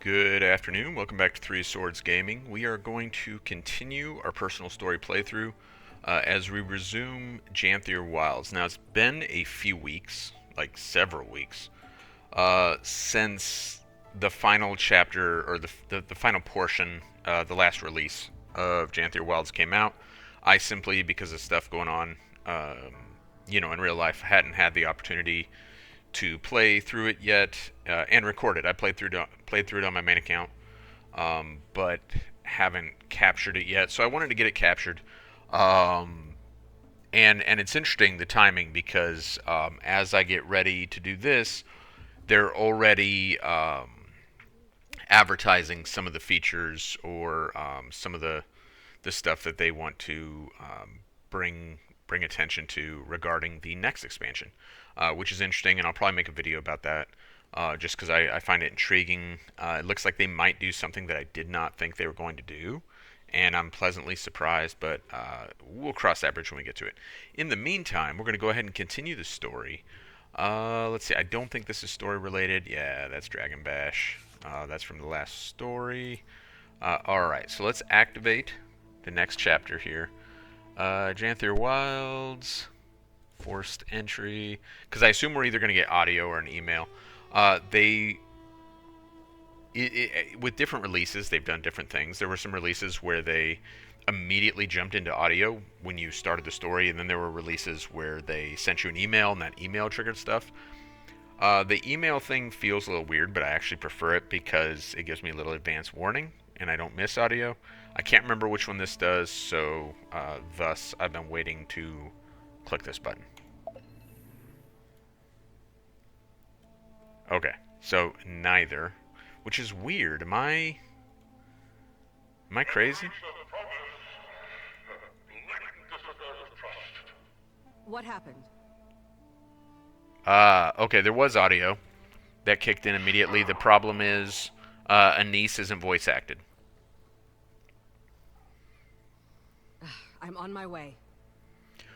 Good afternoon. Welcome back to Three Swords Gaming. We are going to continue our personal story playthrough as we resume Janthir Wilds. Now, it's been a few weeks, like several weeks, since the final chapter, or the final portion, the last release of Janthir Wilds came out. I simply, because of stuff going on, in real life, hadn't had the opportunity to play through it yet and record it. I played through it on my main account, but haven't captured it yet. So I wanted to get it captured. Um, and it's interesting the timing because as I get ready to do this, they're already advertising some of the features or some of the stuff that they want to bring attention to regarding the next expansion, which is interesting, and I'll probably make a video about that just because I find it intriguing. It looks like they might do something that I did not think they were going to do, and I'm pleasantly surprised, but we'll cross that bridge when we get to it. In the meantime, we're going to go ahead and continue the story. Let's see, I don't think this is story related. Yeah, that's Dragon Bash. That's from the last story. Alright, so let's activate the next chapter here. Janthir Wilds, forced entry, because I assume we're either going to get audio or an email. With different releases, they've done different things. There were some releases where they immediately jumped into audio when you started the story, and then there were releases where they sent you an email, and that email triggered stuff. The email thing feels a little weird, but I actually prefer it because it gives me a little advance warning, and I don't miss audio. I can't remember which one this does, so thus I've been waiting to click this button. Okay, so neither, which is weird. Am I crazy? What happened? Okay, there was audio that kicked in immediately. The problem is Anise isn't voice acted. I'm on my way.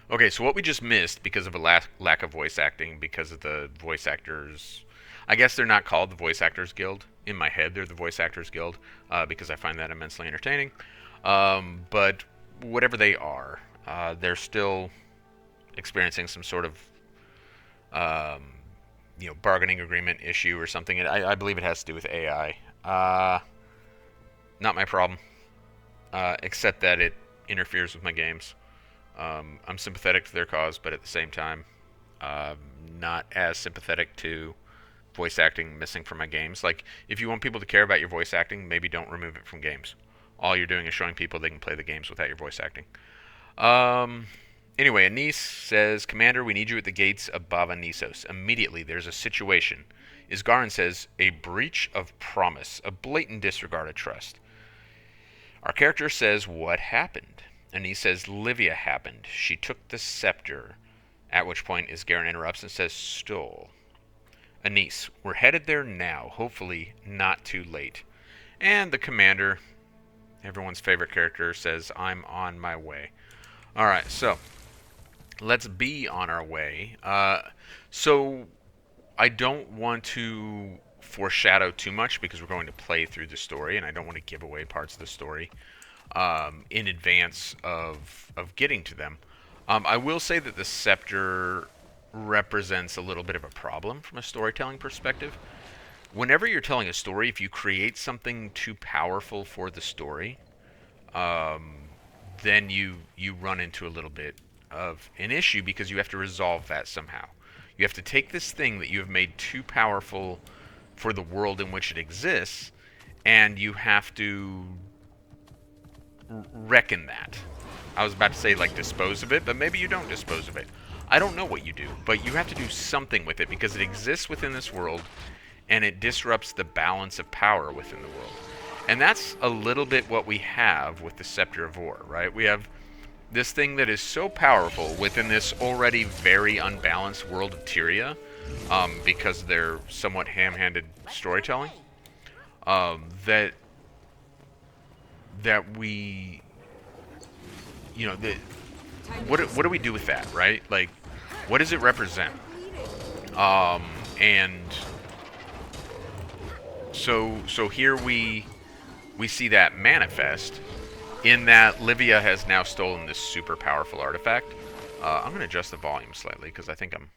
Okay, so what we just missed because of a lack of voice acting, because of the voice actors, I guess they're not called the Voice Actors Guild. In my head, they're the Voice Actors Guild because I find that immensely entertaining. But whatever they are, they're still experiencing some sort of bargaining agreement issue or something. I believe it has to do with AI. Not my problem, except that it interferes with my games. I'm sympathetic to their cause, but at the same time, not as sympathetic to voice acting missing from my games. Like, if you want people to care about your voice acting, maybe don't remove it from games. All you're doing is showing people they can play the games without your voice acting. Anyway, Anise says, Commander, we need you at the gates of Bava Nisos. Immediately, there's a situation. Isgarin says, a breach of promise, a blatant disregard of trust. Our character says, what happened? Anise says, Livia happened. She took the scepter. At which point, Isgarin interrupts and says, stole. Anise, we're headed there now, hopefully not too late. And the commander, everyone's favorite character, says, I'm on my way. Alright, so let's be on our way. So I don't want to foreshadow too much because we're going to play through the story, and I don't want to give away parts of the story in advance of getting to them. I will say that the scepter represents a little bit of a problem from a storytelling perspective. Whenever you're telling a story, if you create something too powerful for the story, then you run into a little bit of an issue because you have to resolve that somehow. You have to take this thing that you have made too powerful for the world in which it exists, and you have to reckon that. I was about to say, like, dispose of it, but maybe you don't dispose of it. I don't know what you do, but you have to do something with it because it exists within this world, and it disrupts the balance of power within the world. And that's a little bit what we have with the Scepter of War, right? We have this thing that is so powerful within this already very unbalanced world of Tyria, because of their somewhat ham-handed storytelling, that we, what do we do with that, right? Like, what does it represent? And So here we see that manifest in that Livia has now stolen this super powerful artifact. I'm going to adjust the volume slightly because I think I'm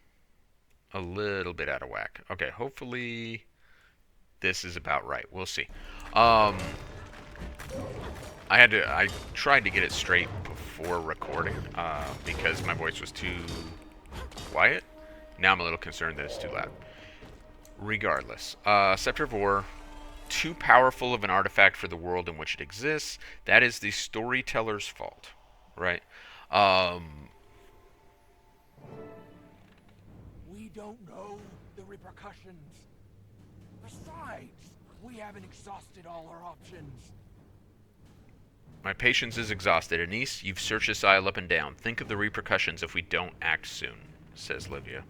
a little bit out of whack. Okay, hopefully this is about right. We'll see. I tried to get it straight before recording because my voice was too quiet. Now I'm a little concerned that it's too loud. Regardless, Scepter of War, too powerful of an artifact for the world in which it exists. That is the storyteller's fault, right? We don't know the repercussions. Besides, we haven't exhausted all our options. My patience is exhausted. Anise, you've searched this isle up and down. Think of the repercussions if we don't act soon, says Livia.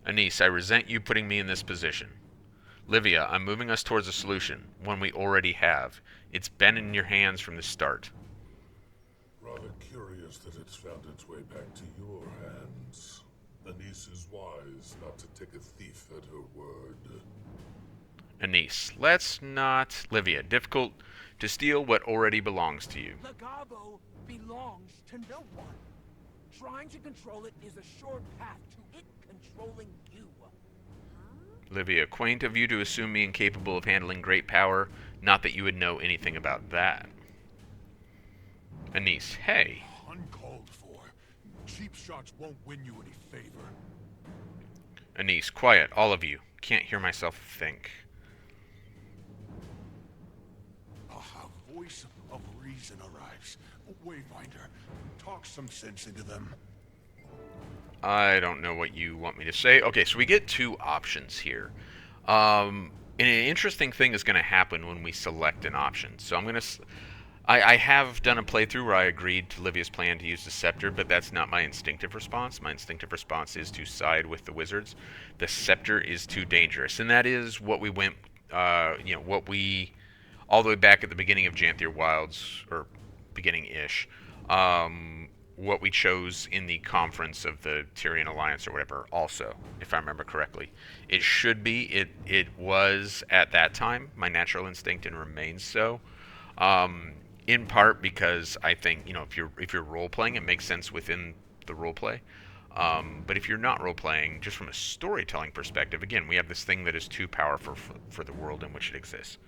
Anise, I resent you putting me in this position. Livia, I'm moving us towards a solution, one we already have. It's been in your hands from the start. Rather curious that it's found its way back to your hands. Anise is wise not to take a thief at her word. Anise, let's not... Livia, difficult to steal what already belongs to you. Legabo belongs to no one. Trying to control it is a short path to it controlling you. Livia, quaint of you to assume me incapable of handling great power, not that you would know anything about that. Anise, hey. Uncalled for. Cheap shots won't win you any favor. Anise, quiet, all of you. Can't hear myself think. Aha, voice of reason arrives. Wayfinder, talk some sense into them. I don't know what you want me to say. Okay, so we get two options here. And an interesting thing is going to happen when we select an option. So I'm going to... I have done a playthrough where I agreed to Livia's plan to use the scepter, but that's not my instinctive response. My instinctive response is to side with the wizards. The scepter is too dangerous, and that is what we went, what we, all the way back at the beginning of Janthir Wilds, or beginning-ish, what we chose in the conference of the Tyrian Alliance or whatever, also, if I remember correctly. It should be, it was at that time my natural instinct and remains so. In part because I think, if you're role playing, it makes sense within the role play. But if you're not role playing, just from a storytelling perspective, again, we have this thing that is too powerful for the world in which it exists.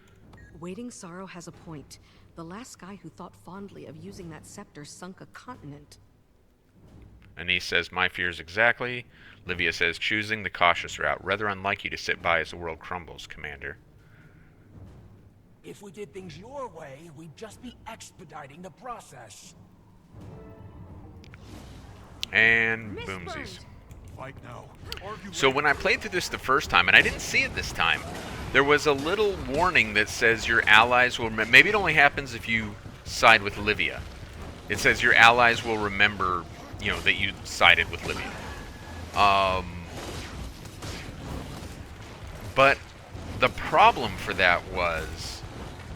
Waiting Sorrow has a point. The last guy who thought fondly of using that scepter sunk a continent. Anise says, my fears exactly. Livia says, choosing the cautious route. Rather unlike you to sit by as the world crumbles, Commander. If we did things your way, we'd just be expediting the process. And boomsies. Fight now. So when I played through this the first time, and I didn't see it this time, there was a little warning that says your allies will... Maybe it only happens if you side with Livia. It says your allies will remember, that you sided with Livia. But the problem for that was...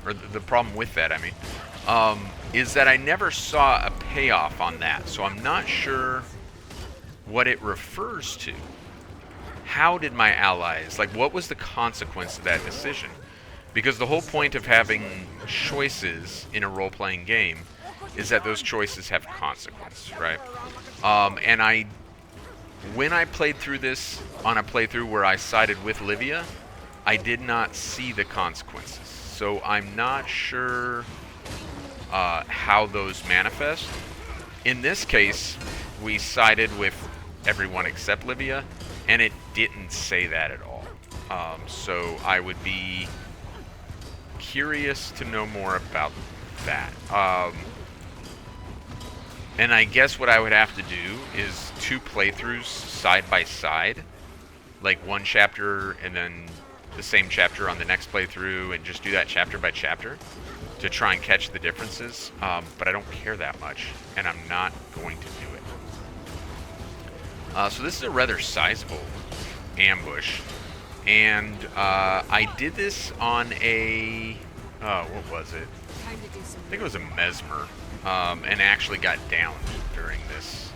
Or the problem with that, I mean, is that I never saw a payoff on that. So I'm not sure what it refers to. How did my allies, what was the consequence of that decision? Because the whole point of having choices in a role-playing game is that those choices have consequence, right? And when I played through this on a playthrough where I sided with Livia, I did not see the consequences. So I'm not sure how those manifest. In this case, we sided with everyone except Livia, and it didn't say that at all. So I would be curious to know more about that. And I guess what I would have to do is 2 playthroughs side by side, like one chapter and then the same chapter on the next playthrough, and just do that chapter by chapter to try and catch the differences. But I don't care that much, and I'm not going to do it. So this is a rather sizable ambush, and I did this on a... what was it? Time to do some... I think it was a mesmer, and actually got downed during this.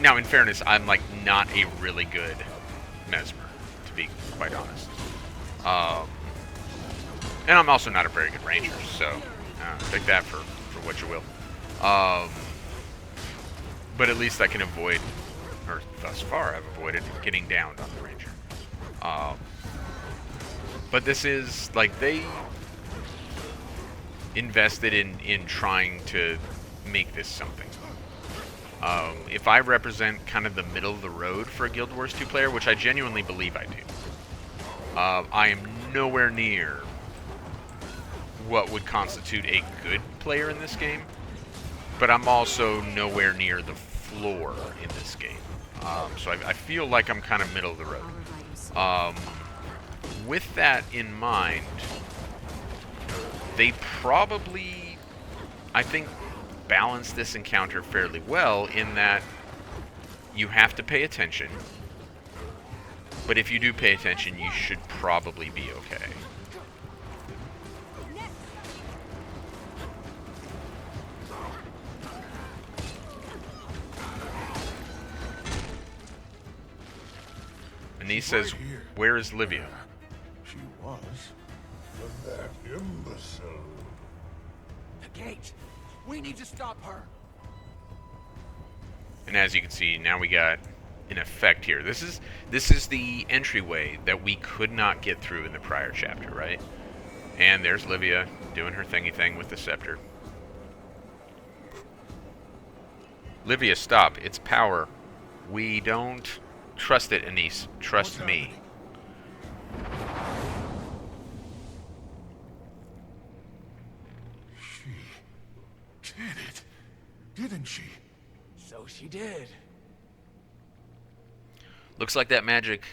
Now, in fairness, I'm not a really good mesmer. be quite honest. And I'm also not a very good ranger, so take that for what you will. But at least I can avoid, or thus far I've avoided getting downed on the ranger. But this is, like, they invested in trying to make this something. If I represent kind of the middle of the road for a Guild Wars 2 player, which I genuinely believe I do, I am nowhere near what would constitute a good player in this game, but I'm also nowhere near the floor in this game. So I feel like I'm kind of middle of the road. With that in mind, they probably, I think, balance this encounter fairly well in that you have to pay attention, but if you do pay attention, you should probably be okay. And he says, "Where is Livia?" She was. But that imbecile. The gate. We need to stop her. And as you can see, now we got an effect here. This is the entryway that we could not get through in the prior chapter, right? And there's Livia doing her thingy thing with the scepter. Livia, stop. It's power. We don't trust it, Anise. Trust me. She did it, didn't she? So she did. Looks like that magic.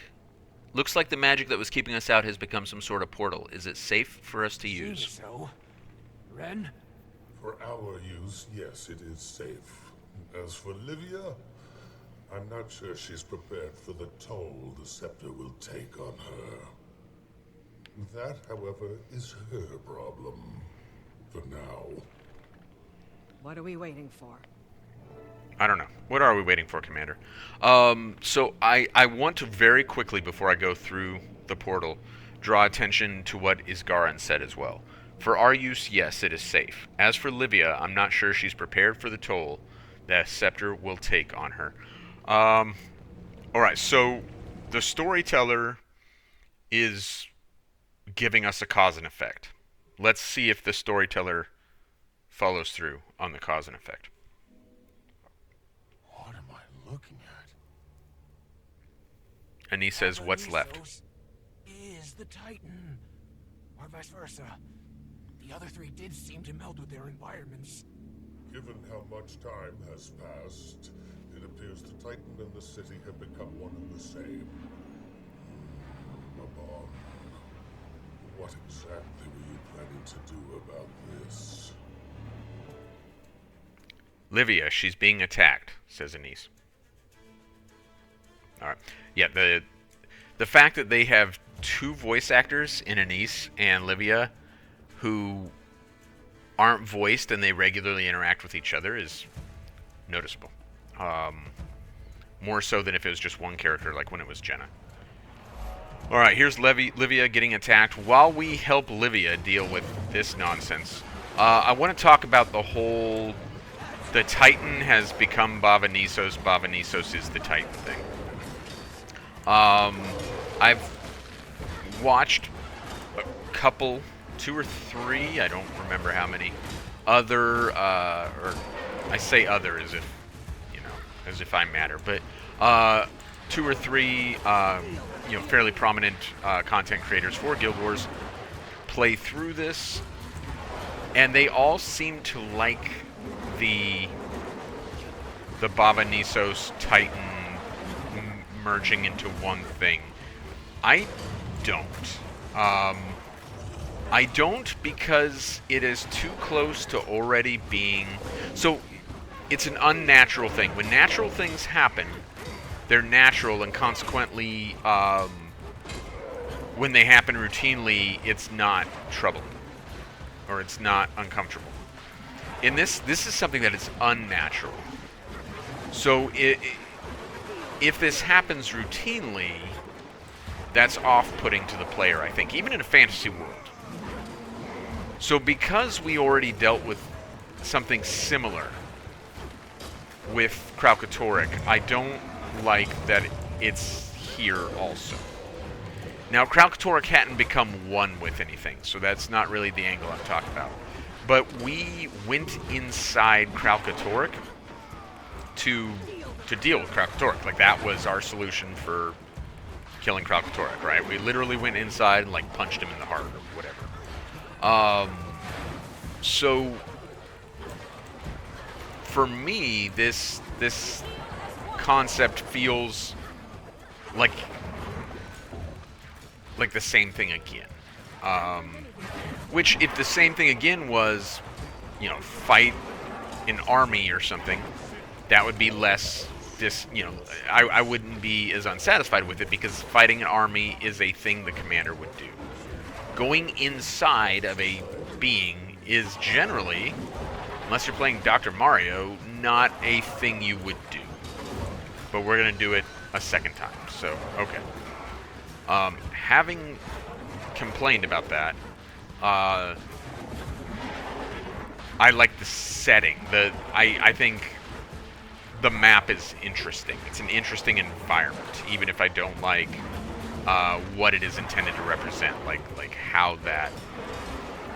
Looks like the magic that was keeping us out has become some sort of portal. Is it safe for us to Seems use? so. Ren? For our use, yes, it is safe. As for Livia, I'm not sure she's prepared for the toll the scepter will take on her. That, however, is her problem. For now. What are we waiting for? I don't know. What are we waiting for, Commander? So I want to very quickly, before I go through the portal, draw attention to what Isgaran said as well. For our use, yes, it is safe. As for Livia, I'm not sure she's prepared for the toll that Scepter will take on her. Alright, so the storyteller is giving us a cause and effect. Let's see if the storyteller follows through on the cause and effect. What am I looking at? And he says, what's left? Nisos is the Titan. Or vice versa. The other three did seem to meld with their environments. Given how much time has passed, it appears the Titan and the city have become one and the same. Mabon, what exactly were you planning to do about this? Livia, she's being attacked, says Anise. Alright. Yeah, the fact that they have two voice actors in Anise and Livia who aren't voiced and they regularly interact with each other is noticeable. More so than if it was just one character, like when it was Jenna. Alright, here's Livia getting attacked. While we help Livia deal with this nonsense, I want to talk about the whole... The Titan has become Bava Nisos. Bava Nisos is the Titan thing. I've watched a couple, 2 or 3, I don't remember how many, other, or I say other as if, you know, as if I matter, but 2 or 3, you know, fairly prominent content creators for Guild Wars play through this, and they all seem to like the Bava Nisos Titan merging into one thing. I don't. I don't because it is too close to already being... So, it's an unnatural thing. When natural things happen, they're natural, and consequently, when they happen routinely, it's not troubling. Or it's not uncomfortable. In this is something that is unnatural. So if this happens routinely, that's off-putting to the player, I think, even in a fantasy world. So because we already dealt with something similar with Kralkatorrik, I don't like that it's here also. Now, Kralkatorrik hadn't become one with anything, so that's not really the angle I'm talking about. But we went inside Kralkatorrik to deal with Kralkatorrik. Like, that was our solution for killing Kralkatorrik, right? We literally went inside and, like, punched him in the heart or whatever. So for me, this concept feels like the same thing again. Which, if the same thing again was, you know, fight an army or something, that would be less I wouldn't be as unsatisfied with it, because fighting an army is a thing the commander would do. Going inside of a being is generally, unless you're playing Dr. Mario, not a thing you would do. But we're going to do it a second time, so, okay. Having complained about that, I like the setting. I think the map is interesting. It's an interesting environment, even if I don't like what it is intended to represent, like how that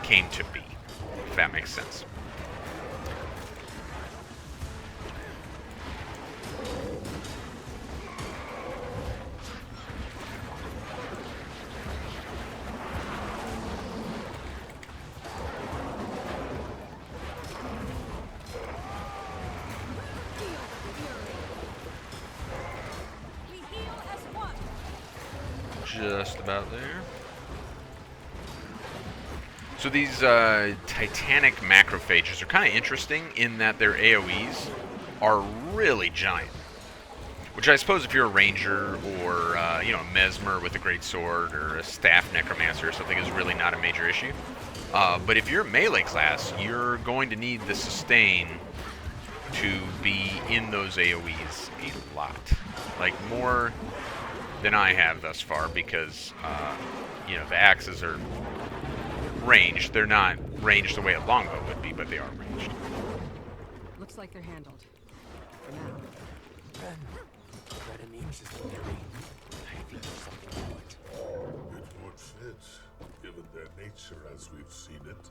came to be, if that makes sense. Just about there. So these titanic macrophages are kind of interesting in that their AoEs are really giant. Which I suppose if you're a ranger or you know, a mesmer with a great sword or a staff necromancer or something is really not a major issue. But if you're a melee class, you're going to need the sustain to be in those AoEs a lot. Like, more than I have thus far, because you know, the axes are ranged. They're not ranged the way a longbow would be, but they are ranged. Looks like they're handled. For now. Then, that it means is the theory. I think there's something to it. It would fit, given their nature as we've seen it.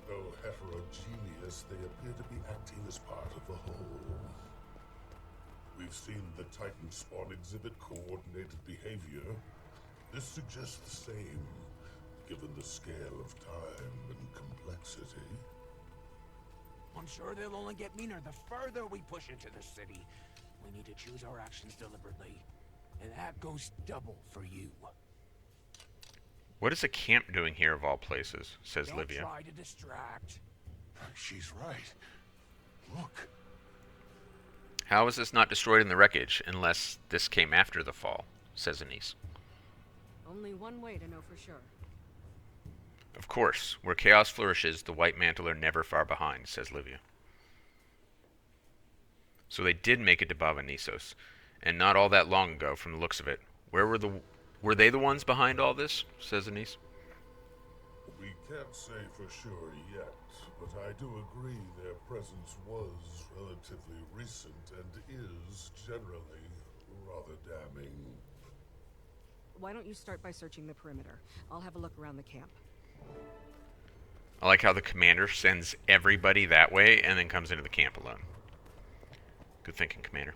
Though heterogeneous, they appear to be acting as part of a whole. We've seen the Titan spawn exhibit coordinated behavior. This suggests the same, given the scale of time and complexity. I'm sure they'll only get meaner the further we push into the city. We need to choose our actions deliberately. And that goes double for you. What is a camp doing here, of all places? Says Don't Livia. try to distract. She's right. Look. How is this not destroyed in the wreckage, unless this came after the fall? Says Anise. Only one way to know for sure. Of course, where chaos flourishes, the white mantle are never far behind, says Livia. So they did make it to Bava Nisos, and not all that long ago, from the looks of it. Were they the ones behind all this? Says Anise. We can't say for sure yet, but I do agree their presence was relatively recent and is generally rather damning. Why don't you start by searching the perimeter? I'll have a look around the camp. I like how the commander sends everybody that way and then comes into the camp alone. Good thinking, Commander.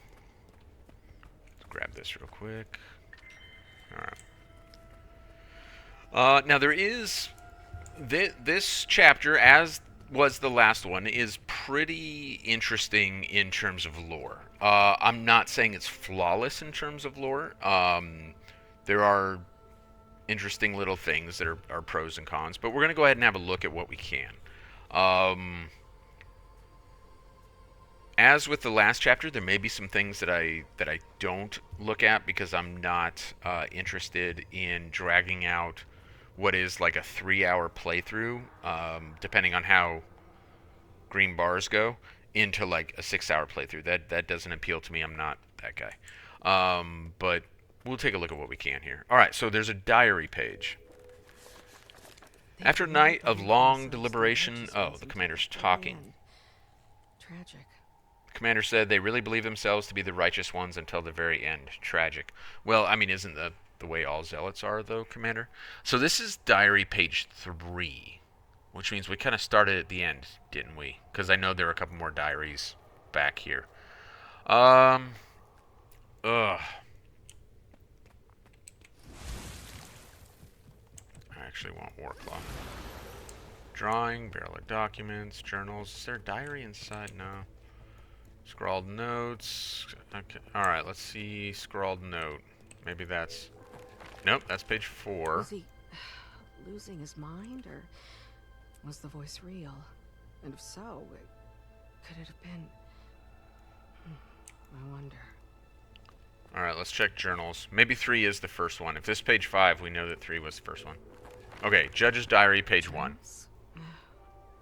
Let's grab this real quick. Alright. Now there is... This chapter, as was the last one, is pretty interesting in terms of lore. I'm not saying it's flawless in terms of lore. There are interesting little things that are pros and cons, but we're going to go ahead and have a look at what we can. As with the last chapter, there may be some things that I don't look at because I'm not interested in dragging out what is like a 3-hour playthrough, depending on how green bars go, into like a 6-hour playthrough. That doesn't appeal to me. I'm not that guy. But we'll take a look at what we can here. All right, so there's a diary page. They After a really night of believed long themselves the deliberation, righteous oh, ones the until commander's the very talking. end. Tragic. The commander said they really believe themselves to be the righteous ones until the very end. Tragic. Well, I mean, isn't the way all zealots are, though, Commander? So this is diary page 3, which means we kind of started at the end, didn't we? Because I know there are a couple more diaries back here. Ugh. I actually want war cloth. Drawing, barrel of documents, journals. Is there a diary inside? No. Scrawled notes. Okay. Alright, let's see. Scrawled note. Maybe that's... Nope, that's page 4. Was he losing his mind, or was the voice real? And if so, could it have been... I wonder. Alright, let's check journals. Maybe 3 is the first one. If this is page 5, we know that 3 was the first one. Okay, Judge's Diary, page 1. Dreams?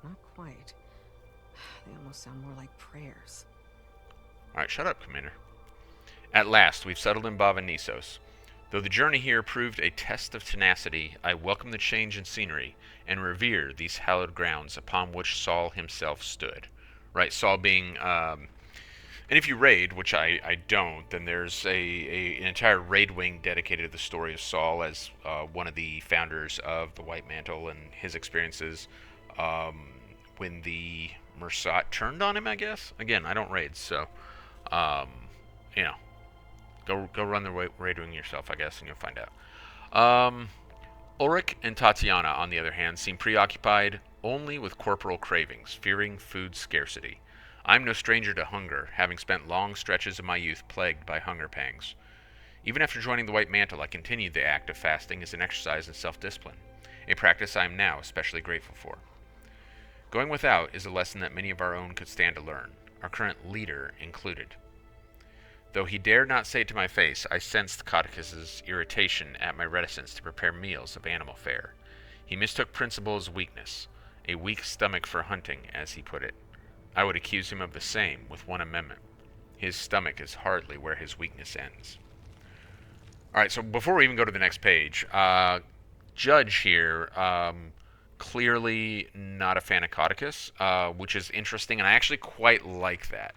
Not quite. They almost sound more like prayers. Alright, shut up, Commander. At last, we've settled in Bava Nisos. Though the journey here proved a test of tenacity, I welcome the change in scenery and revere these hallowed grounds upon which Saul himself stood. Right, Saul being... and if you raid, which I don't, then there's an entire raid wing dedicated to the story of Saul as one of the founders of the White Mantle and his experiences when the Mursat turned on him, I guess. Again, I don't raid, so, you know, go run the raid wing yourself, I guess, and you'll find out. Ulrich and Tatiana, on the other hand, seem preoccupied only with corporal cravings, fearing food scarcity. I'm no stranger to hunger, having spent long stretches of my youth plagued by hunger pangs. Even after joining the White Mantle, I continued the act of fasting as an exercise in self-discipline, a practice I am now especially grateful for. Going without is a lesson that many of our own could stand to learn, our current leader included. Though he dared not say it to my face, I sensed Codicus's irritation at my reticence to prepare meals of animal fare. He mistook principle as weakness, a weak stomach for hunting, as he put it. I would accuse him of the same, with one amendment. His stomach is hardly where his weakness ends. Alright, so before we even go to the next page, Judge here, clearly not a fan of Codicus, which is interesting, and I actually quite like that.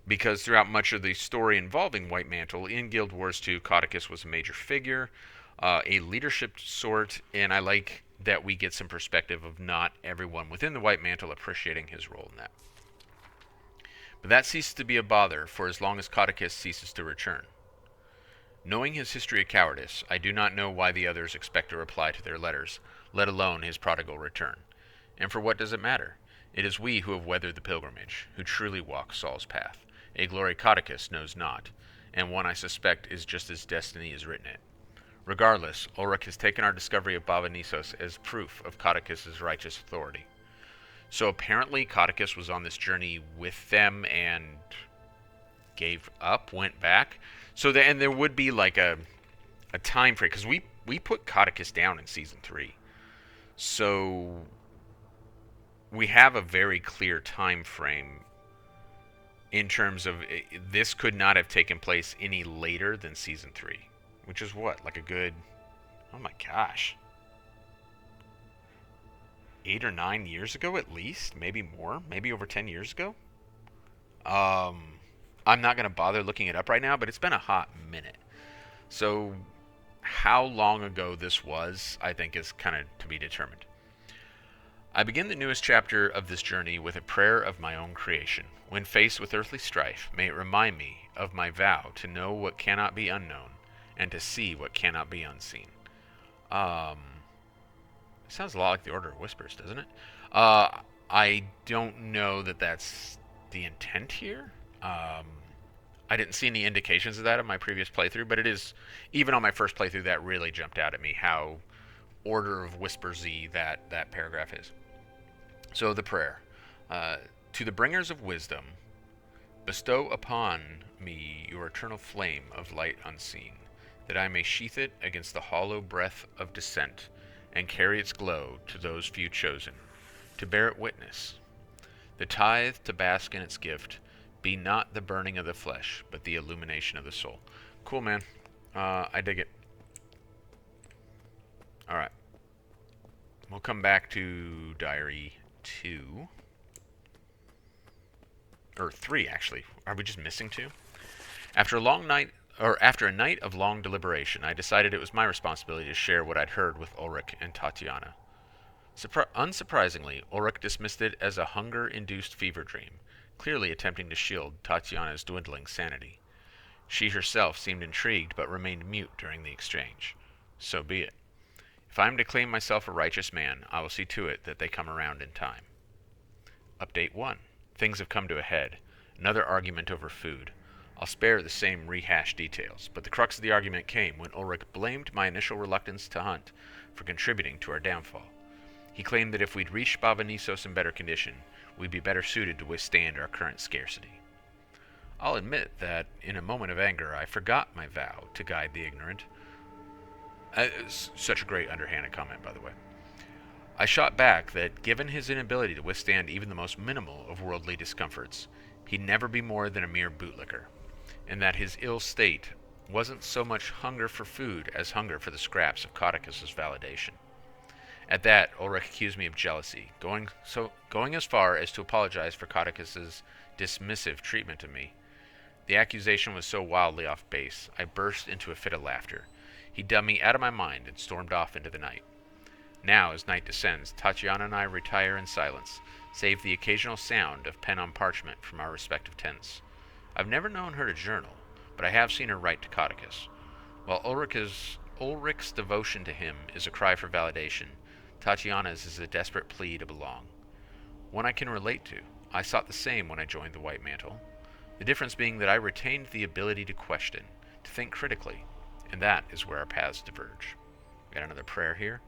Because throughout much of the story involving White Mantle, in Guild Wars 2, Codicus was a major figure, a leadership sort, and I like that we get some perspective of not everyone within the White Mantle appreciating his role in that. But that ceases to be a bother for as long as Codicus ceases to return. Knowing his history of cowardice, I do not know why the others expect a reply to their letters, let alone his prodigal return. And for what does it matter? It is we who have weathered the pilgrimage, who truly walk Saul's path, a glory Codicus knows not, and one I suspect is just as destiny has written it. Regardless, Ulrich has taken our discovery of Bava Nisos as proof of Codicus's righteous authority. So apparently Codicus was on this journey with them and gave up, went back. So and there would be like a time frame, because we put Codicus down in season 3. So we have a very clear time frame in terms of this could not have taken place any later than season 3, which is what, like a good, oh my gosh, 8 or 9 years ago at least, maybe more, maybe over 10 years ago. I'm not going to bother looking it up right now, but it's been a hot minute. So how long ago this was, I think, is kind of to be determined. I begin the newest chapter of this journey with a prayer of my own creation. When faced with earthly strife, may it remind me of my vow to know what cannot be unknown, and to see what cannot be unseen. Sounds a lot like the Order of Whispers, doesn't it? I don't know that that's the intent here. I didn't see any indications of that in my previous playthrough, but it is, even on my first playthrough, that really jumped out at me, how Order of Whispersy that paragraph is. So the prayer. To the bringers of wisdom, bestow upon me your eternal flame of light unseen, that I may sheath it against the hollow breath of dissent, and carry its glow to those few chosen, to bear it witness. The tithe to bask in its gift, be not the burning of the flesh, but the illumination of the soul. Cool, man. I dig it. Alright. We'll come back to Diary 2. Or 3, actually. Are we just missing 2? After a night of long deliberation, I decided it was my responsibility to share what I'd heard with Ulrich and Tatiana. Unsurprisingly, Ulrich dismissed it as a hunger-induced fever dream, clearly attempting to shield Tatiana's dwindling sanity. She herself seemed intrigued but remained mute during the exchange. So be it. If I am to claim myself a righteous man, I will see to it that they come around in time. Update 1. Things have come to a head. Another argument over food. I'll spare the same rehashed details, but the crux of the argument came when Ulrich blamed my initial reluctance to hunt for contributing to our downfall. He claimed that if we'd reached Bava Nisos in better condition, we'd be better suited to withstand our current scarcity. I'll admit that, in a moment of anger, I forgot my vow to guide the ignorant. Such a great underhanded comment, by the way. I shot back that, given his inability to withstand even the most minimal of worldly discomforts, he'd never be more than a mere bootlicker, and that his ill state wasn't so much hunger for food as hunger for the scraps of Codicus's validation. At that, Ulrich accused me of jealousy, going as far as to apologize for Codicus's dismissive treatment of me. The accusation was so wildly off base, I burst into a fit of laughter. He dumbed me out of my mind and stormed off into the night. Now, as night descends, Tatiana and I retire in silence, save the occasional sound of pen on parchment from our respective tents. I've never known her to journal, but I have seen her write to Codicus. While Ulrich's devotion to him is a cry for validation, Tatiana's is a desperate plea to belong. One I can relate to. I sought the same when I joined the White Mantle. The difference being that I retained the ability to question, to think critically, and that is where our paths diverge. We got another prayer here.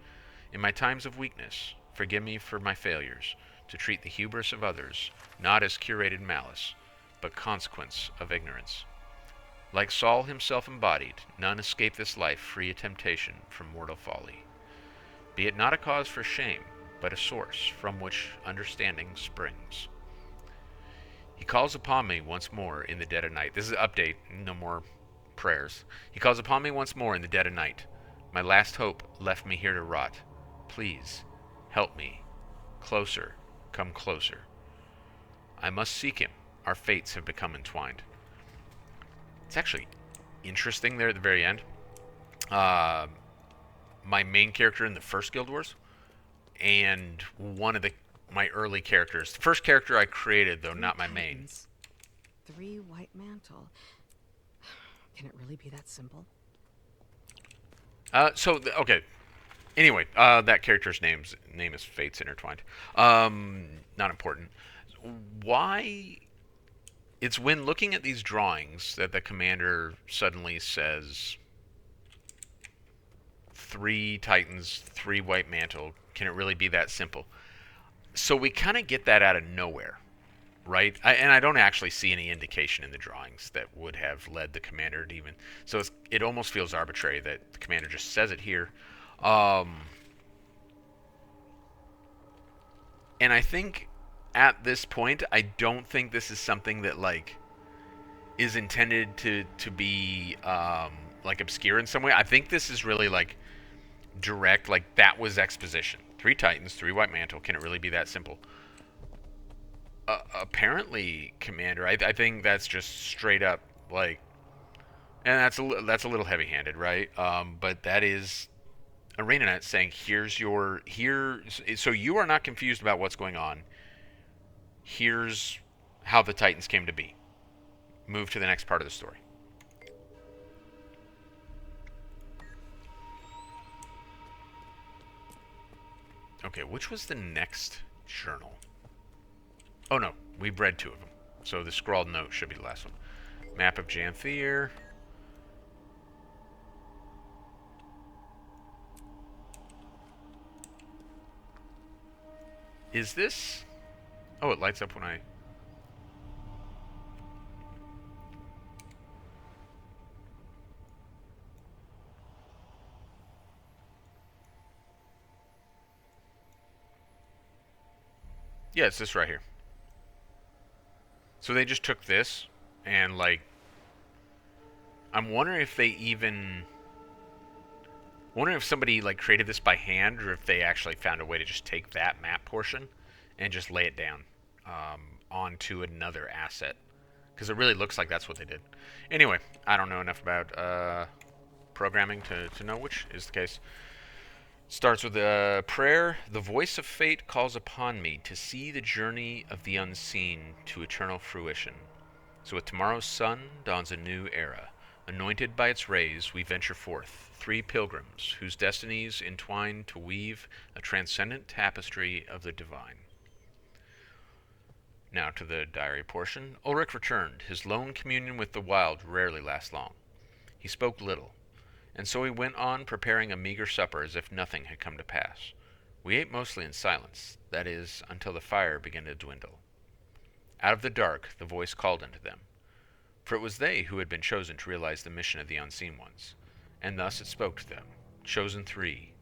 In my times of weakness, forgive me for my failures, to treat the hubris of others not as curated malice, but consequence of ignorance. Like Saul himself embodied, none escape this life free of temptation from mortal folly. Be it not a cause for shame, but a source from which understanding springs. He calls upon me once more in the dead of night. This is an update, no more prayers. He calls upon me once more in the dead of night. My last hope left me here to rot. Please, help me. Closer, come closer. I must seek him. Our fates have become entwined. It's actually interesting there at the very end. My main character in the first Guild Wars, and one of my early characters. The first character I created, though, not my main. 3 White Mantle. Can it really be that simple? Okay. Anyway, that character's name is Fates Intertwined. Not important. Why? It's when looking at these drawings that the commander suddenly says 3 Titans, 3 White Mantle. Can it really be that simple? So we kind of get that out of nowhere, right? And I don't actually see any indication in the drawings that would have led the commander to even... So it almost feels arbitrary that the commander just says it here. And I think at this point, I don't think this is something that, like, is intended to be, like, obscure in some way. I think this is really, like, direct, like, that was exposition. 3 Titans, 3 White Mantle. Can it really be that simple? Apparently, Commander, I think that's just straight up, like, and that's a little heavy-handed, right? But that is ArenaNet saying, so you are not confused about what's going on. Here's how the Titans came to be. Move to the next part of the story. Okay, which was the next journal? Oh no, we've read 2 of them. So the scrawled note should be the last one. Map of Janthir. Is this... Oh, it lights up when I... Yeah, it's this right here. So they just took this and, like, I'm wondering if they even... wondering if somebody like created this by hand, or if they actually found a way to just take that map portion and just lay it down onto another asset. Because it really looks like that's what they did. Anyway, I don't know enough about programming to know which is the case. Starts with a prayer. The voice of fate calls upon me to see the journey of the unseen to eternal fruition. So with tomorrow's sun dawns a new era. Anointed by its rays, we venture forth, 3 pilgrims whose destinies entwine to weave a transcendent tapestry of the divine. Now to the diary portion. Ulrich returned. His lone communion with the wild rarely lasts long. He spoke little, and so he went on preparing a meager supper as if nothing had come to pass. We ate mostly in silence, that is, until the fire began to dwindle. Out of the dark, the voice called unto them, for it was they who had been chosen to realize the mission of the unseen ones, and thus it spoke to them, Chosen 3,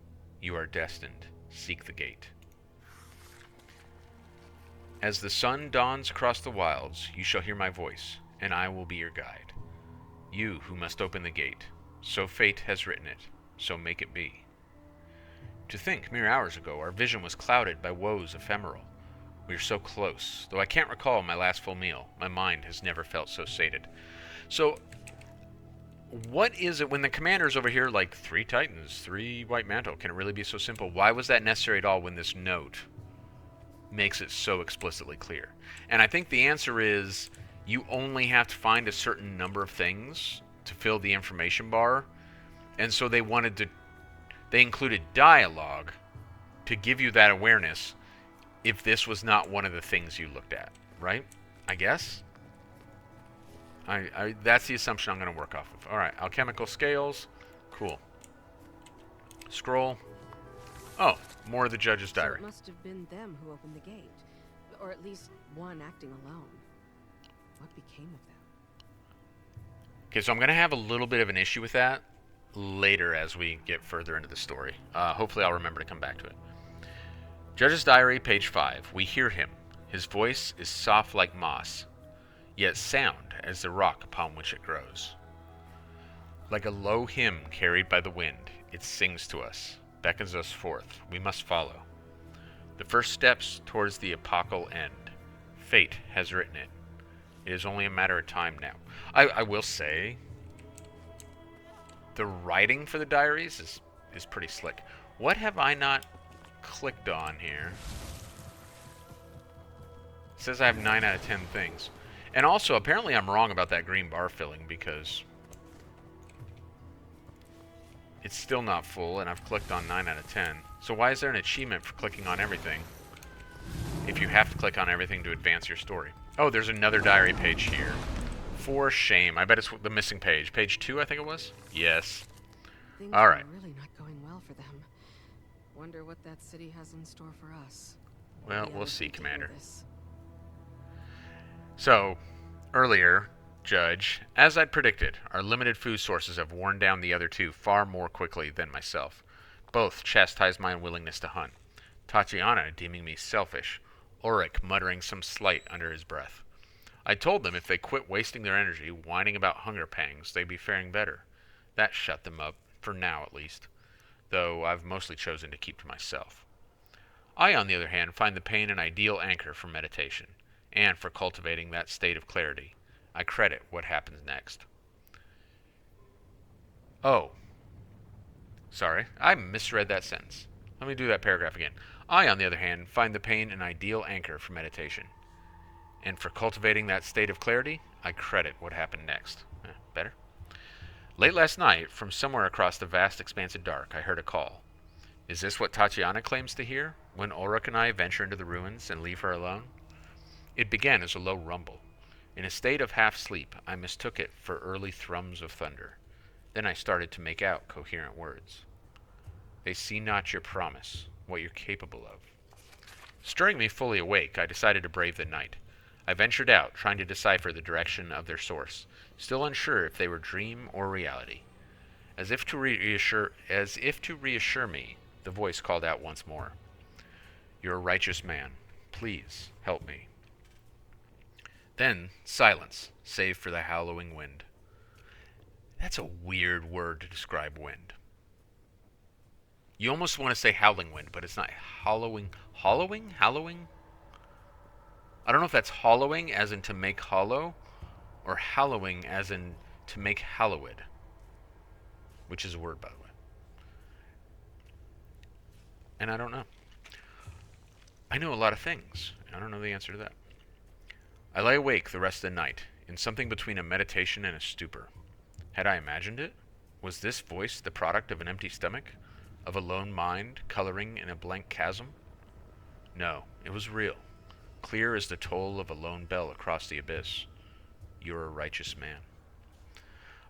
you are destined, seek the gate. As the sun dawns across the wilds, you shall hear my voice, and I will be your guide. You who must open the gate, so fate has written it, so make it be. To think, mere hours ago, our vision was clouded by woes ephemeral. We are so close. Though I can't recall my last full meal, my mind has never felt so sated. So, what is it when the commander's over here like 3 titans, 3 white mantle? Can it really be so simple? Why was that necessary at all when this note makes it so explicitly clear? And I think the answer is you only have to find a certain number of things to fill the information bar. And so they included dialogue to give you that awareness if this was not one of the things you looked at, right? I guess. That's the assumption I'm going to work off of. All right, alchemical scales. Cool. Scroll. Oh, more of the judge's diary. So it must have been them who opened the gate. Or at least one acting alone. What became of them? Okay, so I'm going to have a little bit of an issue with that later as we get further into the story. Hopefully I'll remember to come back to it. Judge's diary, page 5. We hear him. His voice is soft like moss, yet sound as the rock upon which it grows. Like a low hymn carried by the wind, it sings to us, beckons us forth. We must follow. The first steps towards the epochal end. Fate has written it. It is only a matter of time now. I will say, the writing for the diaries is pretty slick. What have I not clicked on here? It says I have 9 out of 10 things. And also, apparently I'm wrong about that green bar filling because it's still not full and I've clicked on 9 out of 10. So why is there an achievement for clicking on everything if you have to click on everything to advance your story? Oh, there's another diary page here. For shame. I bet it's the missing page. Page 2, I think it was? Yes. Things All right. are really not going well for them. Wonder what that city has in store for us. Well, Yeah, we'll we see, can deal Commander. with this. So, earlier, Judge, as I'd predicted, our limited food sources have worn down the other 2 far more quickly than myself. Both chastised my unwillingness to hunt. Tatiana deeming me selfish, Ulrich muttering some slight under his breath. I told them if they quit wasting their energy whining about hunger pangs, they'd be faring better. That shut them up, for now at least, though I've mostly chosen to keep to myself. I, on the other hand, find the pain an ideal anchor for meditation, and for cultivating that state of clarity. I credit what happens next. Oh. Sorry, I misread that sentence. Let me do that paragraph again. I, on the other hand, find the pain an ideal anchor for meditation. And for cultivating that state of clarity, I credit what happened next. Better? Late last night, from somewhere across the vast expanse of dark, I heard a call. Is this what Tatiana claims to hear, when Ulrich and I venture into the ruins and leave her alone? It began as a low rumble. In a state of half-sleep, I mistook it for early thrums of thunder. Then I started to make out coherent words. They see not your promise, what you're capable of. Stirring me fully awake, I decided to brave the night. I ventured out, trying to decipher the direction of their source, still unsure if they were dream or reality. As if to reassure me, the voice called out once more. You're a righteous man. Please help me. Then silence, save for the howling wind. That's a weird word to describe wind. You almost want to say howling wind, but it's not. Hollowing? Hollowing? Hallowing? I don't know if that's hollowing as in to make hollow, or hallowing as in to make hallowed, which is a word, by the way. And I don't know. I know a lot of things. I don't know the answer to that. I lay awake the rest of the night, in something between a meditation and a stupor. Had I imagined it? Was this voice the product of an empty stomach? Of a lone mind coloring in a blank chasm? No, it was real, clear as the toll of a lone bell across the abyss. You're a righteous man.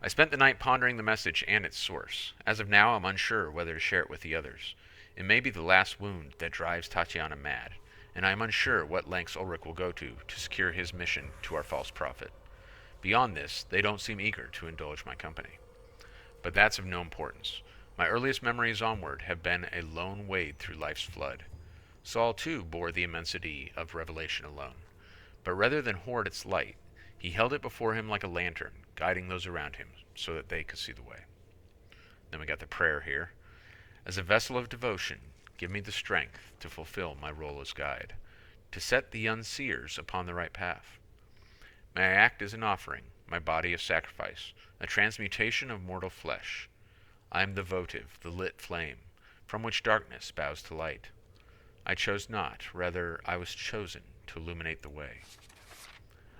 I spent the night pondering the message and its source. As of now, I'm unsure whether to share it with the others. It may be the last wound that drives Tatiana mad, and I am unsure what lengths Ulrich will go to secure his mission to our false prophet. Beyond this, they don't seem eager to indulge my company. But that's of no importance. My earliest memories onward have been a lone wade through life's flood. Saul, too, bore the immensity of revelation alone. But rather than hoard its light, he held it before him like a lantern, guiding those around him so that they could see the way. Then we got the prayer here. As a vessel of devotion, give me the strength to fulfill my role as guide, to set the unseers upon the right path. May I act as an offering, my body a sacrifice, a transmutation of mortal flesh. I am the votive, the lit flame, from which darkness bows to light. I chose not, rather I was chosen to illuminate the way.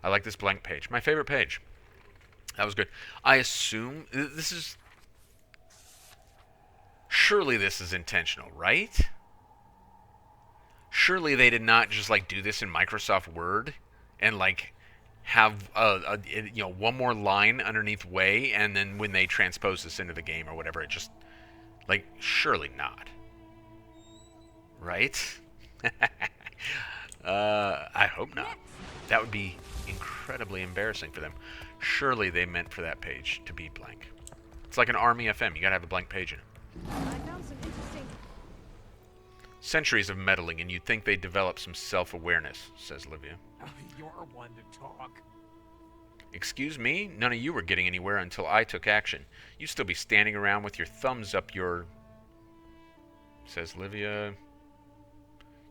I like this blank page. My favorite page. That was good. I assume this is... Surely this is intentional, right? Surely they did not just like do this in Microsoft Word and like have one more line underneath way, and then when they transpose this into the game or whatever, it just like surely not, right? I hope not. That would be incredibly embarrassing for them. Surely they meant for that page to be blank. It's like an Army FM. You gotta have a blank page in it. I found some interesting... Centuries of meddling, and you'd think they'd develop some self-awareness, says Livia. You're one to talk. Excuse me? None of you were getting anywhere until I took action. You'd still be standing around with your thumbs up your... Says Livia.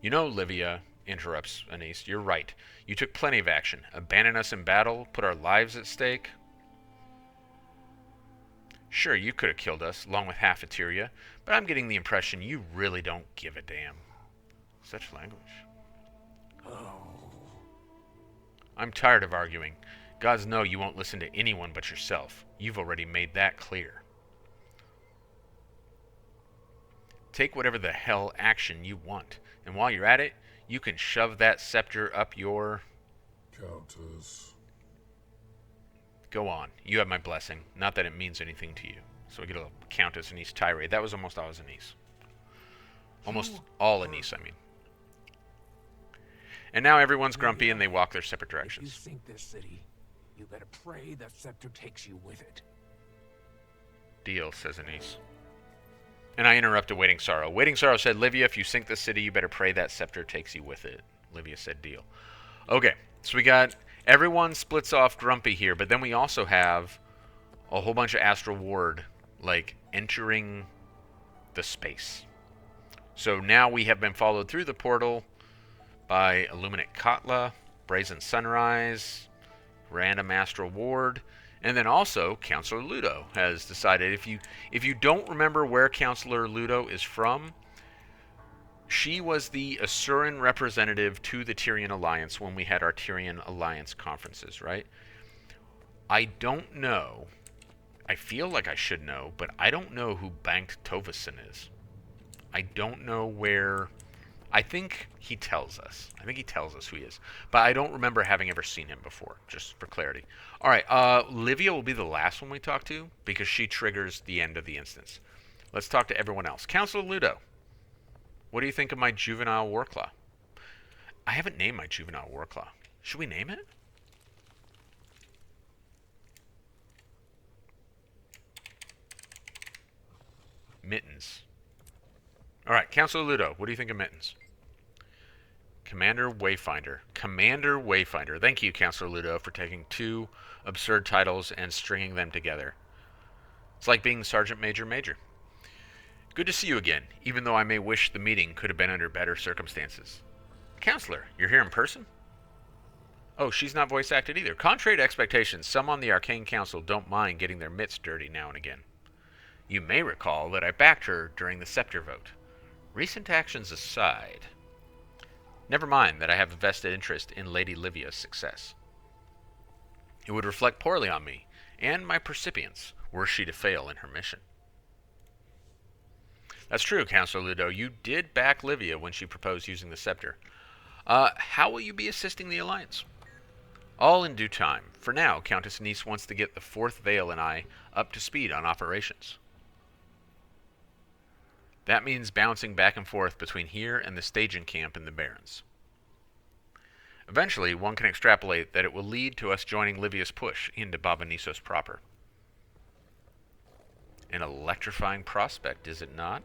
You know, Livia, interrupts Anise, you're right. You took plenty of action. Abandon us in battle, put our lives at stake. Sure, you could have killed us, along with half Eteria, but I'm getting the impression you really don't give a damn. Such language. Oh. I'm tired of arguing. Gods know you won't listen to anyone but yourself. You've already made that clear. Take whatever the hell action you want, and while you're at it, you can shove that scepter up your... Countess. Go on. You have my blessing. Not that it means anything to you. So we get a little Countess Anise tirade. That was almost always Anise. Almost all Anise, I mean. And now everyone's grumpy and they walk their separate If you directions. sink this city, you better pray the scepter takes you with it. Deal, says Anise. And I interrupted Waiting Sorrow. Waiting Sorrow said, Livia, if you sink the city, you better pray that scepter takes you with it. Livia said, deal. Okay, so we got... Everyone splits off grumpy here, but then we also have a whole bunch of Astral Ward, like, entering the space. So now we have been followed through the portal by Illuminate Katla, Brazen Sunrise, Random Astral Ward, and then also Counselor Ludo has decided, if you don't remember where Counselor Ludo is from, she was the Asuran representative to the Tyrian Alliance when we had our Tyrian Alliance conferences, right? I don't know. I feel like I should know, but I don't know who Banked Tovason is. I don't know where... I think he tells us. I think he tells us who he is. But I don't remember having ever seen him before, just for clarity. All right, Livia will be the last one we talk to, because she triggers the end of the instance. Let's talk to everyone else. Counselor Ludo. What do you think of my juvenile Warclaw? I haven't named my juvenile Warclaw. Should we name it? Mittens. Alright, Counselor Ludo, what do you think of Mittens? Commander Wayfinder. Commander Wayfinder. Thank you, Counselor Ludo, for taking two absurd titles and stringing them together. It's like being Sergeant Major Major. Good to see you again, even though I may wish the meeting could have been under better circumstances. Counselor, you're here in person? Oh, she's not voice acted either. Contrary to expectations, some on the Arcane Council don't mind getting their mitts dirty now and again. You may recall that I backed her during the scepter vote. Recent actions aside, never mind that I have a vested interest in Lady Livia's success. It would reflect poorly on me and my percipients were she to fail in her mission. That's true, Counselor Ludo. You did back Livia when she proposed using the scepter. How will you be assisting the Alliance? All in due time. For now, Countess Anise wants to get the Fourth Veil and I up to speed on operations. That means bouncing back and forth between here and the staging camp in the Barrens. Eventually, one can extrapolate that it will lead to us joining Livia's push into Bava Nisos proper. An electrifying prospect, is it not?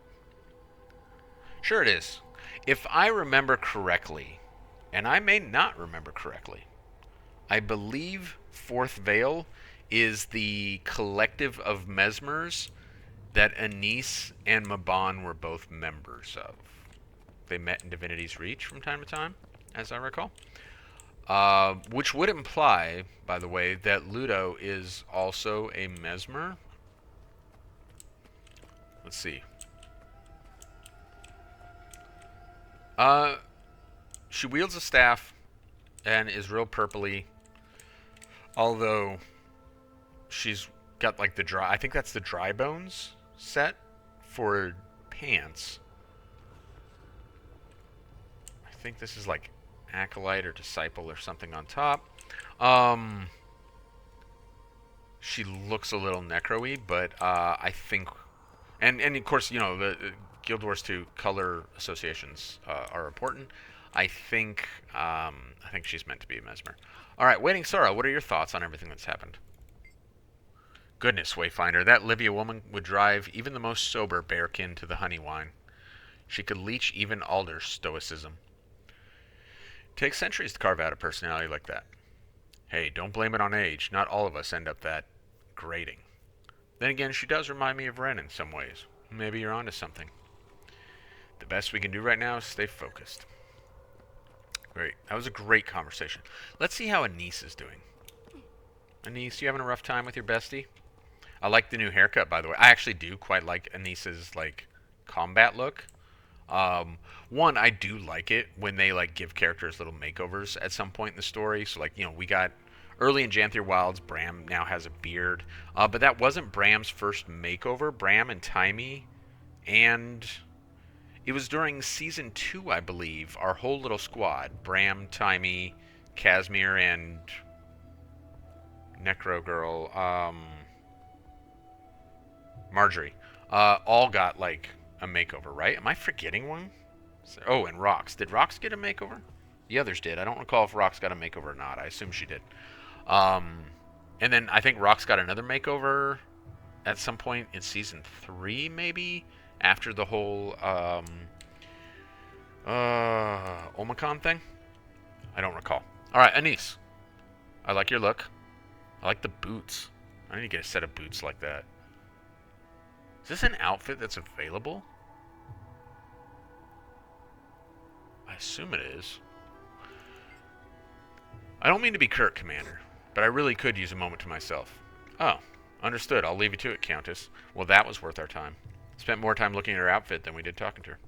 Sure it is. If I remember correctly, and I may not remember correctly, I believe Fourth Veil is the collective of mesmers that Anise and Mabon were both members of. They met in Divinity's Reach from time to time, as I recall. Which would imply, by the way, that Ludo is also a mesmer. Let's see. She wields a staff and is real purpley. Although she's got like the dry, I think that's the dry bones set for pants. I think this is like acolyte or disciple or something on top. She looks a little necro-y, but I think, and of course, you know, the Guild Wars 2 color associations are important. I think she's meant to be a mesmer. All right, Waiting Sora, what are your thoughts on everything that's happened? Goodness, Wayfinder, that Livia woman would drive even the most sober bearkin to the honey wine. She could leech even Alder's stoicism. Takes centuries to carve out a personality like that. Hey, don't blame it on age. Not all of us end up that grating. Then again, she does remind me of Ren in some ways. Maybe you're onto something. The best we can do right now is stay focused. Great. That was a great conversation. Let's see how Anise is doing. Anise, you having a rough time with your bestie? I like the new haircut, by the way. I actually do quite like Anise's, like, combat look. One, I do like it when they, like, give characters little makeovers at some point in the story. So, like, you know, we got early in Janthir Wilds, Bram now has a beard. But that wasn't Bram's first makeover. Bram and Timey, and it was during Season 2, I believe, our whole little squad, Bram, Timey, Casimir, and Necro Girl, Marjorie, all got, like, a makeover, right? Am I forgetting one? Oh, and Rox. Did Rox get a makeover? The others did. I don't recall if Rox got a makeover or not. I assume she did. And then I think Rox got another makeover at some point in Season 3, maybe? After the whole Omicron thing? I don't recall. Alright, Anise. I like your look. I like the boots. I need to get a set of boots like that. Is this an outfit that's available? I assume it is. I don't mean to be curt, Commander, but I really could use a moment to myself. Oh, understood. I'll leave you to it, Countess. Well, that was worth our time. Spent more time looking at her outfit than we did talking to her.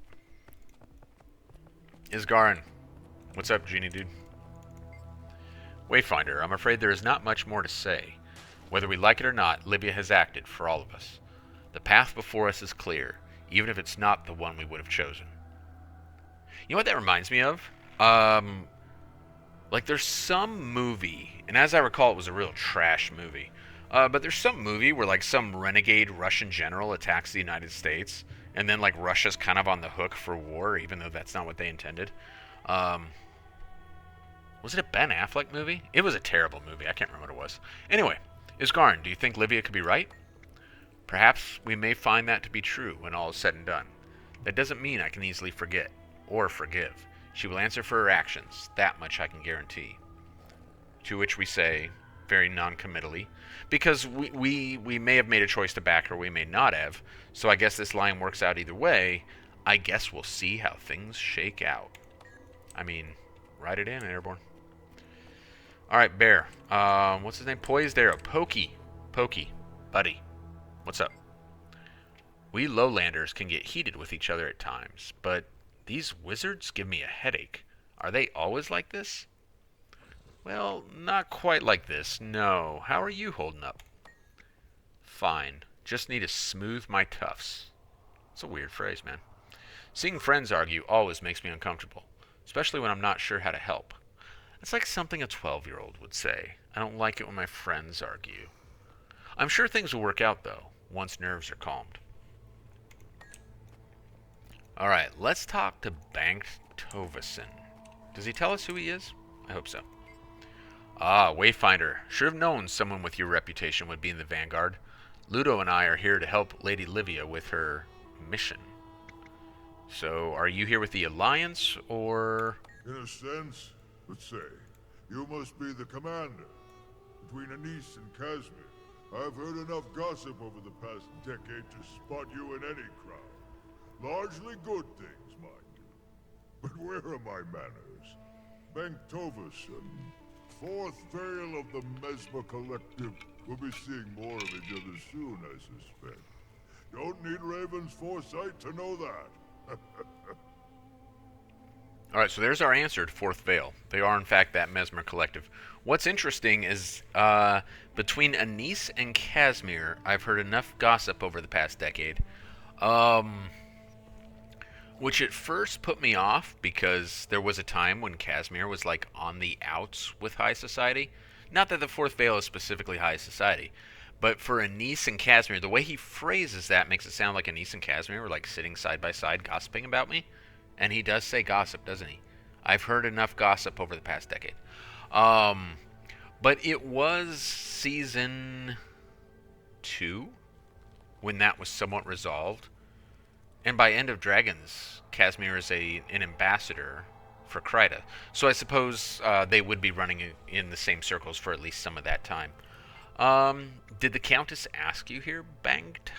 Isgarin. What's up, Genie dude? Wayfinder, I'm afraid there is not much more to say. Whether we like it or not, Livia has acted for all of us. The path before us is clear, even if it's not the one we would have chosen. You know what that reminds me of? Like there's some movie, and as I recall it was a real trash movie, but there's some movie where like some renegade Russian general attacks the United States, and then like Russia's kind of on the hook for war, even though that's not what they intended. Was it a Ben Affleck movie? It was a terrible movie. I can't remember what it was. Anyway, Isgarn, do you think Livia could be right? Perhaps we may find that to be true when all is said and done. That doesn't mean I can easily forget or forgive. She will answer for her actions. That much I can guarantee. To which we say, very non-committally, because we may have made a choice to back her, we may not have. So I guess this line works out either way. I guess we'll see how things shake out. I mean, write it in, Airborne. All right, Bear. What's his name? Poised Arrow. Pokey. Pokey. Buddy. What's up? We lowlanders can get heated with each other at times, but these wizards give me a headache. Are they always like this? Well, not quite like this, no. How are you holding up? Fine. Just need to smooth my tufts. It's a weird phrase, man. Seeing friends argue always makes me uncomfortable, especially when I'm not sure how to help. It's like something a 12-year-old would say. I don't like it when my friends argue. I'm sure things will work out, though, once nerves are calmed. Alright, let's talk to Bank Tovison. Does he tell us who he is? I hope so. Ah, Wayfinder. Should have known someone with your reputation would be in the vanguard. Ludo and I are here to help Lady Livia with her mission. So, are you here with the Alliance, or... In a sense, but say, you must be the commander. Between Anise and Casimir, I've heard enough gossip over the past decade to spot you in any crowd. Largely good things, mind you. But where are my manners? Bank Tovison, fourth Vale of the Mesmer Collective. We'll be seeing more of each other soon, I suspect. Don't need Raven's foresight to know that. Alright, so there's our answer to Fourth Vale. They are, in fact, that Mesmer Collective. What's interesting is, between Anise and Casimir, I've heard enough gossip over the past decade, which at first put me off, because there was a time when Casimir was, like, on the outs with high society. Not that the Fourth Vale is specifically high society, but for Anise and Casimir, the way he phrases that makes it sound like Anise and Casimir were, like, sitting side by side gossiping about me. And he does say gossip, doesn't he? I've heard enough gossip over the past decade. But it was season 2 when that was somewhat resolved. And by End of Dragons, Casimir is an ambassador for Kryta. So I suppose they would be running in the same circles for at least some of that time. Did the Countess ask you here? Banked.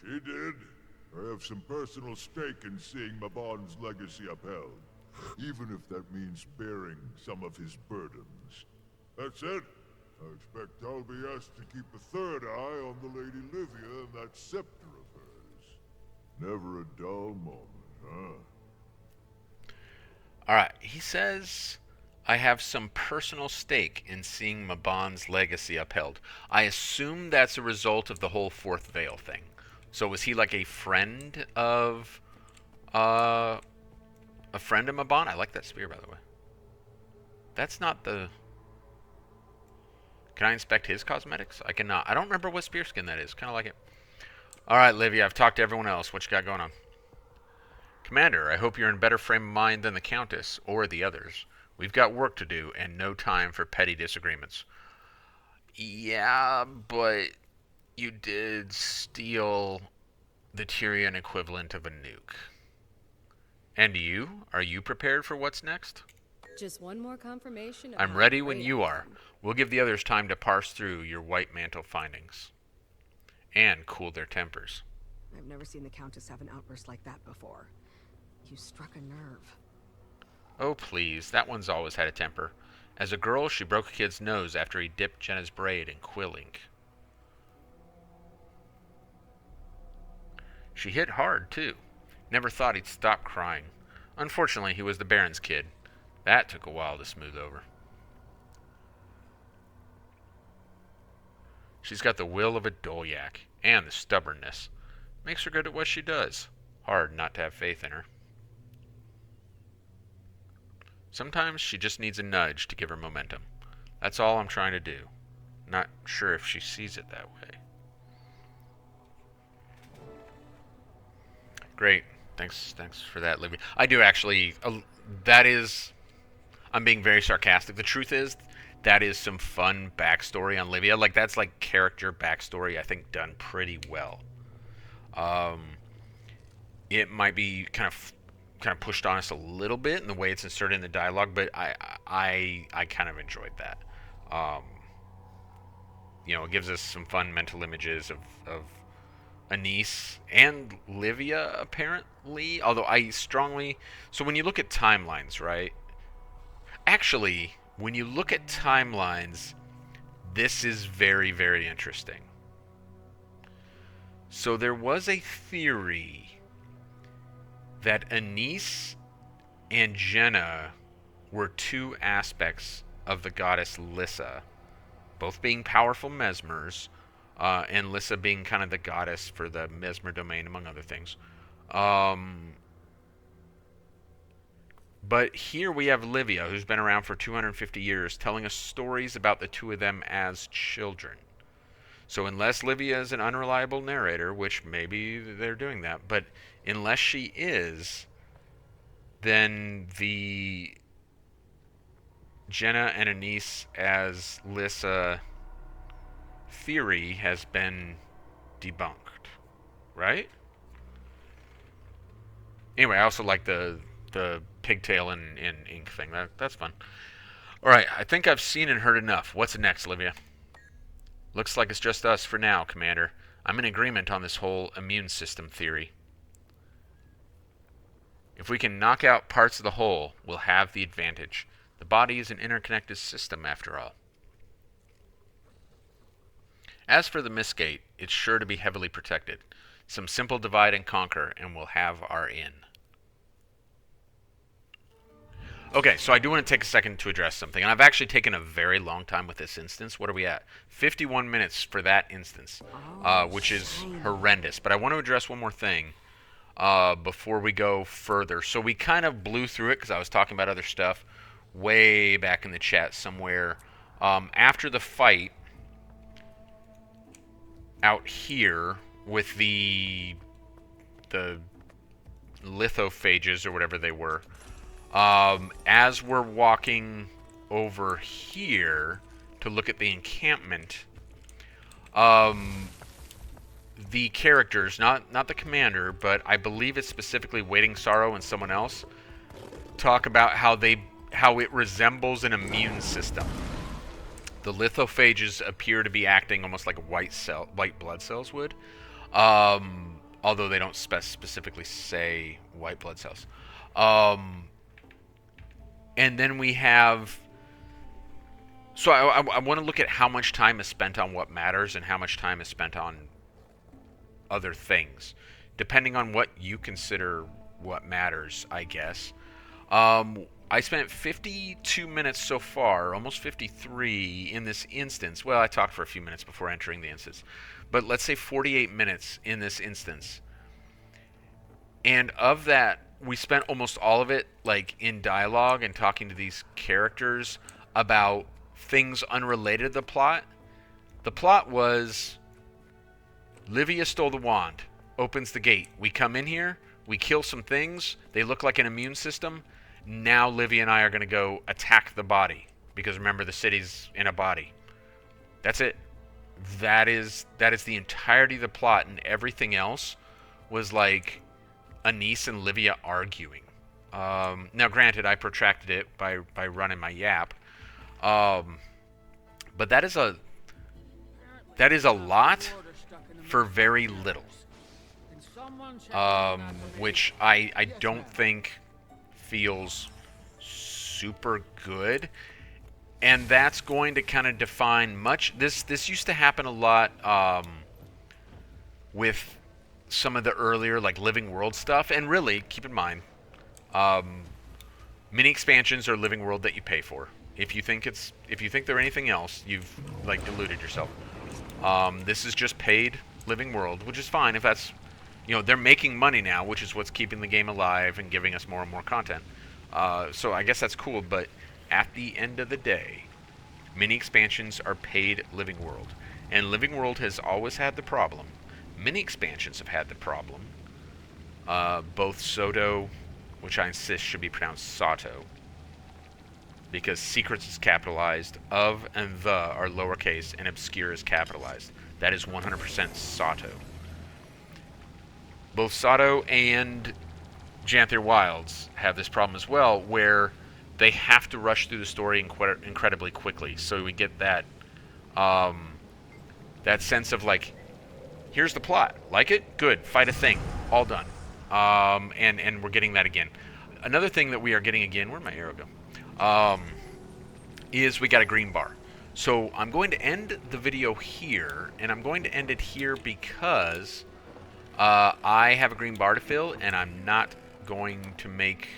She did. I have some personal stake in seeing Mabon's legacy upheld, even if that means bearing some of his burdens. That's it. I expect I'll be asked to keep a third eye on the Lady Livia and that scepter of hers. Never a dull moment, huh? Alright, he says, I have some personal stake in seeing Mabon's legacy upheld. I assume that's a result of the whole Fourth Vale thing. So was he like a friend of Mabon? I like that spear, by the way. That's not the... Can I inspect his cosmetics? I cannot. I don't remember what spear skin that is. Kind of like it. Alright, Livia, I've talked to everyone else. What you got going on? Commander, I hope you're in better frame of mind than the Countess or the others. We've got work to do and no time for petty disagreements. Yeah, but... You did steal the Tyrian equivalent of a nuke. And you? Are you prepared for what's next? Just one more confirmation. I'm ready when you are. We'll give the others time to parse through your White Mantle findings. And cool their tempers. I've never seen the Countess have an outburst like that before. You struck a nerve. Oh, please. That one's always had a temper. As a girl, she broke a kid's nose after he dipped Jenna's braid in quill ink. She hit hard, too. Never thought he'd stop crying. Unfortunately, he was the Baron's kid. That took a while to smooth over. She's got the will of a Dolyak, and the stubbornness. Makes her good at what she does. Hard not to have faith in her. Sometimes she just needs a nudge to give her momentum. That's all I'm trying to do. Not sure if she sees it that way. Great. Thanks for that, Livia. I do actually, that is, I'm being very sarcastic. The truth is, that is some fun backstory on Livia. Like, that's like character backstory, I think, done pretty well. It might be kind of pushed on us a little bit in the way it's inserted in the dialogue, but I kind of enjoyed that. Um, it gives us some fun mental images of Anise and Livia, apparently. Although so when you look at timelines, right? Actually, when you look at timelines, this is very, very interesting. So there was a theory that Anise and Jenna were two aspects of the goddess Lyssa, both being powerful mesmers, and Lyssa being kind of the goddess for the mesmer domain, among other things. But here we have Livia, who's been around for 250 years, telling us stories about the two of them as children. So unless Livia is an unreliable narrator, which maybe they're doing that, but unless she is, then the Jenna and Anise as Lyssa theory has been debunked, right? Anyway, I also like the pigtail and ink thing. That's fun. All right, I think I've seen and heard enough. What's next, Livia? Looks like it's just us for now, Commander. I'm in agreement on this whole immune system theory. If we can knock out parts of the whole, we'll have the advantage. The body is an interconnected system, after all. As for the Mistgate, it's sure to be heavily protected. Some simple divide and conquer, and we'll have our in. Okay, so I do want to take a second to address something, and I've actually taken a very long time with this instance. What are we at? 51 minutes for that instance, which is horrendous. But I want to address one more thing before we go further. So we kind of blew through it because I was talking about other stuff way back in the chat somewhere. After the fight out here with the lithophages or whatever they were, as we're walking over here to look at the encampment, the characters, not the commander, but I believe it's specifically Waiting Sorrow and someone else, talk about how it resembles an immune system. The lithophages appear to be acting almost like white blood cells would, although they don't specifically say white blood cells. And then we have... So I want to look at how much time is spent on what matters and how much time is spent on other things, depending on what you consider what matters, I guess. I spent 52 minutes so far, almost 53 in this instance. Well, I talked for a few minutes before entering the instance, but let's say 48 minutes in this instance. And of that, we spent almost all of it like in dialogue and talking to these characters about things unrelated to the plot. The plot was Livia stole the wand, opens the gate. We come in here, we kill some things. They look like an immune system. Now Livia and I are going to go attack the body because remember the city's in a body. That's it. That is the entirety of the plot, and everything else was like Anise and Livia arguing. Now, granted, I protracted it by running my yap, but that is a lot for very little, which I don't think feels super good, and that's going to kind of define much. This used to happen a lot with some of the earlier like Living World stuff, and really keep in mind, mini expansions are Living World that you pay for. If you think they're anything else, you've like deluded yourself. This is just paid Living World, which is fine if that's, they're making money now, which is what's keeping the game alive and giving us more and more content. So I guess that's cool, but at the end of the day, mini expansions are paid Living World, and Living World has always had the problem. Mini expansions have had the problem. Both Soto, which I insist should be pronounced Sato, because secrets is capitalized, of and the are lowercase, and obscure is capitalized. That is 100% Sato. Both Sato and Janthir Wilds have this problem as well, where they have to rush through the story incredibly quickly, so we get that that sense of like, here's the plot, like it, good, fight a thing, all done, and we're getting that again. Another thing that we are getting again, where'd my arrow go? Is we got a green bar. So I'm going to end the video here, and I'm going to end it here because I have a green bar to fill, and I'm not going to make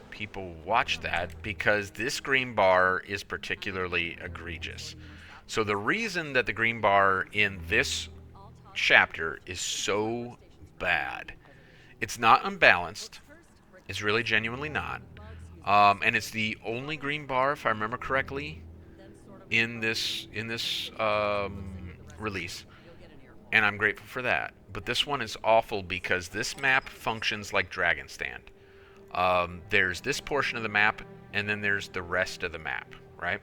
people watch that because this green bar is particularly egregious. So the reason that the green bar in this chapter is so bad, it's not unbalanced. It's really genuinely not. And it's the only green bar, if I remember correctly, in this release, and I'm grateful for that. But this one is awful because this map functions like Dragon Stand. There's this portion of the map, and then there's the rest of the map, right?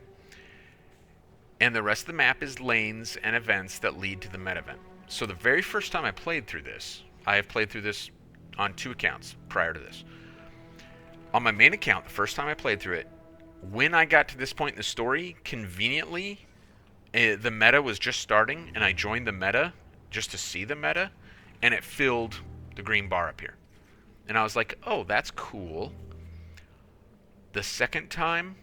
And the rest of the map is lanes and events that lead to the meta event. So the very first time I played through this, I have played through this on 2 accounts prior to this. On my main account, the first time I played through it, when I got to this point in the story, conveniently, the meta was just starting, and I joined the meta just to see the meta, and it filled the green bar up here. And I was like, oh, that's cool. The second time,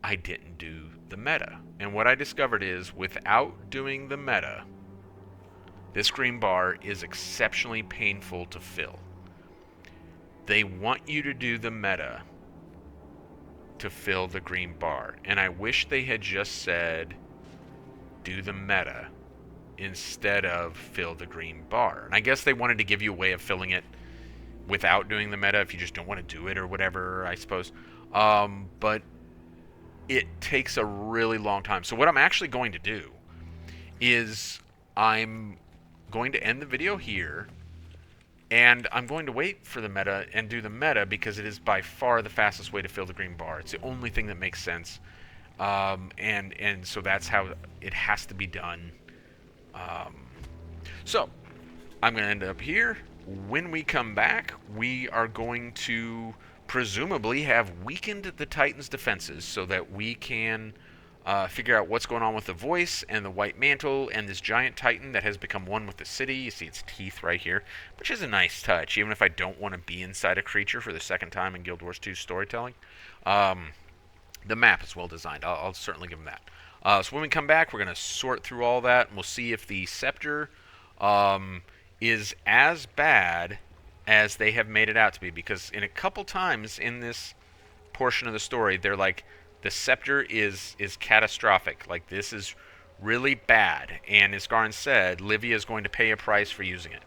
I didn't do the meta. And what I discovered is, without doing the meta, this green bar is exceptionally painful to fill. They want you to do the meta to fill the green bar. And I wish they had just said, do the meta instead of fill the green bar. And I guess they wanted to give you a way of filling it without doing the meta if you just don't want to do it or whatever, I suppose. But it takes a really long time. So what I'm actually going to do is I'm going to end the video here, and I'm going to wait for the meta and do the meta because it is by far the fastest way to fill the green bar. It's the only thing that makes sense. And so that's how it has to be done. So I'm going to end up here. When we come back, we are going to presumably have weakened the Titan's defenses so that we can figure out what's going on with the voice and the white mantle and this giant Titan that has become one with the city. You see its teeth right here, which is a nice touch, even if I don't want to be inside a creature for the second time in Guild Wars 2 storytelling. The map is well designed. I'll certainly give them that. So when we come back, we're going to sort through all that, and we'll see if the Scepter is as bad as they have made it out to be. Because in a couple times in this portion of the story, they're like, the Scepter is catastrophic. Like, this is really bad. And as Garin said, Livia is going to pay a price for using it.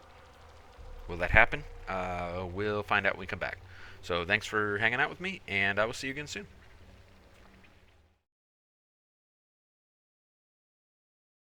Will that happen? We'll find out when we come back. So thanks for hanging out with me, and I will see you again soon.